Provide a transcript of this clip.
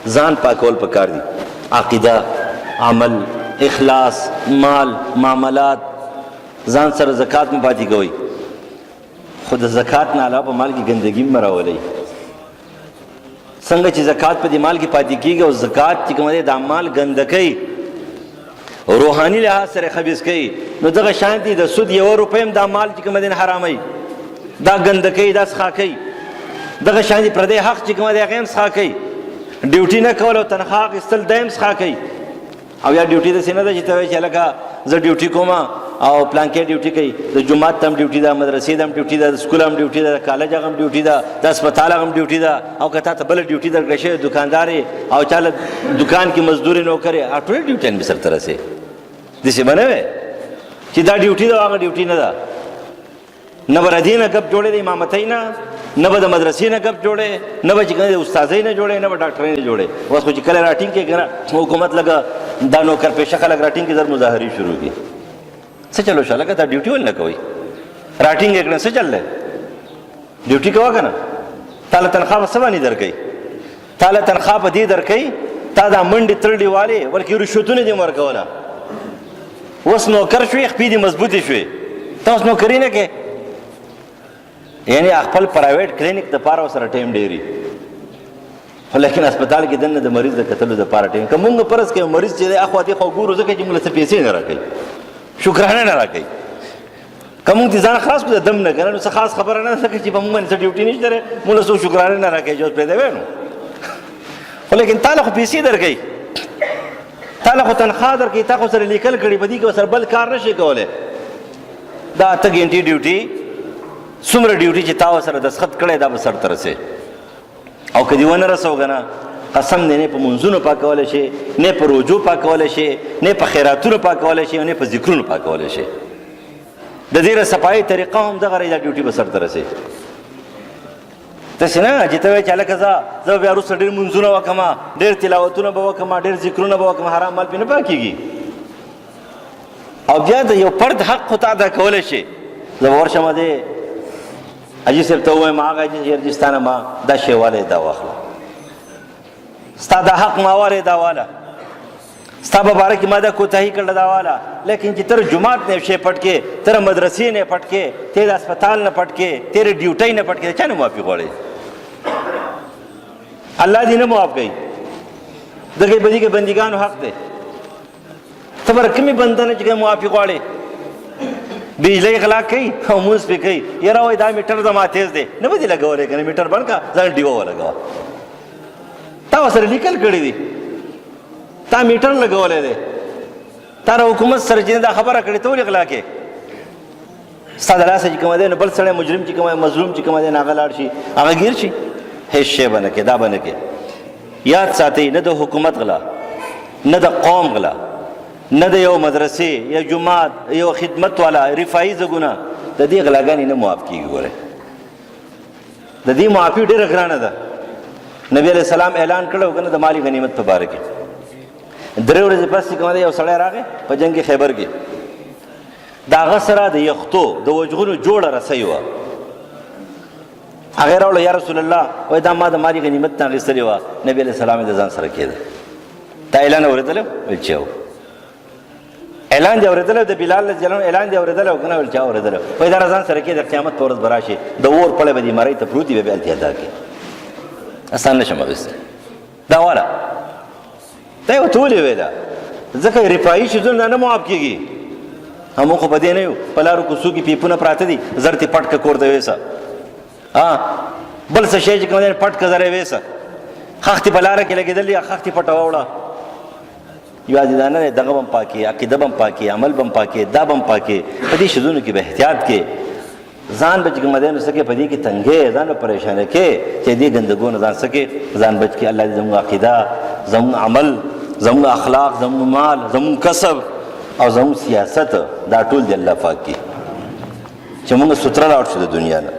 ځان پاکول پکار دي، عقیده، عمل، اخلاص، مال، معاملات. ځان سره زکات مه پاتې کوئ، خو د زکات نه علاوه په مال کې ګندګي مه راولئ. څنګه چې زکات په دې مال کې پاتې کېږي او زکات چې کوم دی دا مال ګنده کوي، روحاني لحاظ سره خبیث کوي، نو دغه شانتي د سود 1 روپۍ هم دا مال چې کوم دی حراموي، دا ګنده کوي، دا څښا کوي. دغه شانتي پردی حق چې کوم دی هغه هم څښا کوي. ډیوټي نه کول او تنخواه اخیستل دا هم څښا کوي. او یا ډیوټي داسې نه ده چې ته وایې چې هلکه زه ډیوټي کوم او پلانکې ډیوټي کوي، د جومات ته هم ډیوټي ده، مدرسې ته هم ډیوټي ده، د سکول هم ډیوټي ده، د کالج هغه هم ډیوټي ده، د هسپتال هغه هم ډیوټي ده. او که تا ته بله ډیوټي درکړی شوې دکاندار او چاله دکان کې مزدوري نوکر یې، ټولې ډیوټیان به سرته رسې. داسې به نه وې چې دا ډیوټي ده او هغه ډیوټي نه ده. نه به ردې نه ګپ جوړې د امامتۍ نه، نه به د مدرسې نه ګپ جوړې، نه به چې کوم د استاذۍ نه جوړې، نه به ډاکټرۍ نه جوړې. اوس خو چې کله راټینګ کې که نه حکومت لږه دا نوکر پیشه خلک راټینګ کې زر مظاهرې شروع کړي. څه چلو شه لکه دا ډیوټي ولې نه کوئ؟ راټینګ یې کړه څه چل دی؟ ډیوټي کوه که نه؟ تا له تنخواه په څه باندې درکوي؟ تا له تنخواه په دې درکوي تا دا منډې ترړې والې بلکې رشوتونه دې م ورکوله. اوس نوکر شوې، خپې دې مضبوطې شوې، ته اوس نوکري نه کوې. یعنی خپل پرایویټ کلینیک دپاره ورسره ټایم ډېري، خو لیکن هسپتال کې دننه د مریض د کتلو دپاره ټایم. که مونږ فرض کړو مریض چې دی اخوا دېخوا ګورو ځکه چې موږ له څه پیسې نه راکوي، شکرانه نه راکوي. که مونږ دې ځان خلاص کړو د دم نه که نه، نو څه خاص خبره نه ده چې په مونږ باندې څه ډیوټي نشته دی، موږ له څوک شکرانه نه راکوي چې اوس پرېږدی وی نو. خو لیکن تا له خو پیسې درکوي، تا له خو تنخواه درکوي، تا خو سره لیکل کړي، په دې کې ورسره بل کار نه شي کولی. دا 8 ګنټې ډیوټي، څومره ډیوټي چې تا ورسره دستخط کړی دا به سرته رسې. او که دې ونه رسو که نه قسم دی نه په منځونو پاکولی شي، نه په روجو پاکولی شي، نه په خیراتونو پاکولی شي، او نه په ذکرونو پاکولی شي. د دې صفایي طریقه هم دغه دا ډیوټي به سرته رسې. داسې نه چې ته وایې چې هلکه زه بیا وروسته ډېر منځونه وکړم، ډېر تلاوتونه به وکړم، ډېر ذکرونه به وکړم، حرام مال پرې نه پاکېږي. او بیا د یو فرد حق خو تا ادا کولی شي. زه به ورشم دی حاجي صاحب ته ووایم هغه حاجي ستا نه ما دا شی والی دا واخله، ستا دا حق ما والی دا واله، ستا په باره کې ما دا کوتاهي کړله دا واله. لیکن چې تر جماعت نه شی پټ کې، تر مدرسې نه پټ کې، تیر هسپتال نه پټ کې، تیر ډیوټۍ نه پټ کې، چا نه معافي غواړې؟ الله دې نه معاف کوي. دغې بدي کې بندګانو حق دی. ته به کومې بنده نه چې معافي غواړې؟ بجلی غلا کوي او مونځ پې کوي، یاره وایي دا میټر زما تیز دی، نه به دې لګولی که نه میټر بند کړه ځان ډیوه ولګوه. تا ورسره لیکل کړي دي، تا میټر لګولی دی، تا را حکومت سره چې دا خبره کړې ته ولې غلا کوې؟ ستا د لاسه چې کوم دی نو بل سړی مجرم چې کوم مظلوم چې کوم دی نو هغه لاړ شي، هغه ګیر شي. هېڅ شی به نه کوې، دا به نه کوې. یاد ساتئ نه د حکومت غلا، نه د قوم غلا، نه د یو مدرسې یا جماعت یو خدمت والا رفاهي ځګونه، د دې غلاګانې نه معاف کېږي. ګوره د دې معافي ډېره ګرانه ده. نبي علیه السلام اعلان کړی که نه د مالی غنیمت په باره کې. 3 ورځې پس چې کوم دی یو سړی راغی په جنګ خیبر کې، د هغه سره د یختو د وجغونو جوړه رسۍ وه. هغې راوړله یا رسول الله وایي دا ما د مالی غنیمت نه اخیستلې وه. نبي علیه السلام یې د ځان سره کېده. دا اعلان اورېدلی ویل چې و اعلان دې اورېدلی، د بلال رضی الله عنه اعلان دې اورېدلی او که نه ویل چا اورېدلی؟ وایي دا ځان سره کېده، قیامت په ورځ به راشي د اور پړی به دې مرۍ ته پروت وي، بیا هلته ادا کړي. اسان نه شم اخیستی دا واله. دا یې ورته ولې ویله؟ ځکه رفاهي شیزونه نه معاف کېږي. همون خو په دې نه یو، په لارو کوڅو کې پیپونه پراته دي، زر تې پټ که کور ته ویسه، بل څه شی چې کوم دی پټ که زر یې ویسه، خښتې په لاره کې لګېدلې خښتې پټه واوړه. یوازې دا نه دی، دغه به هم پاکې، عقیده به هم پاکې، عمل به هم پاکې، دا به هم پاکې. په دې شیزونو کې به احتیاط کې، ځان به چې کوم دی نو څه کې په دې کې تنګې، ځان به پریشانه کې چې دې ګندګو نه ځان څه کې ځان بچ کې. الله دې زموږ عقیده، زموږ عمل، زموږ اخلاق، زموږ مال، زموږ کسب او زموږ سیاست دا ټول دې الله پاک کړي چې موږ ستره لاړ شو د دنیا نه.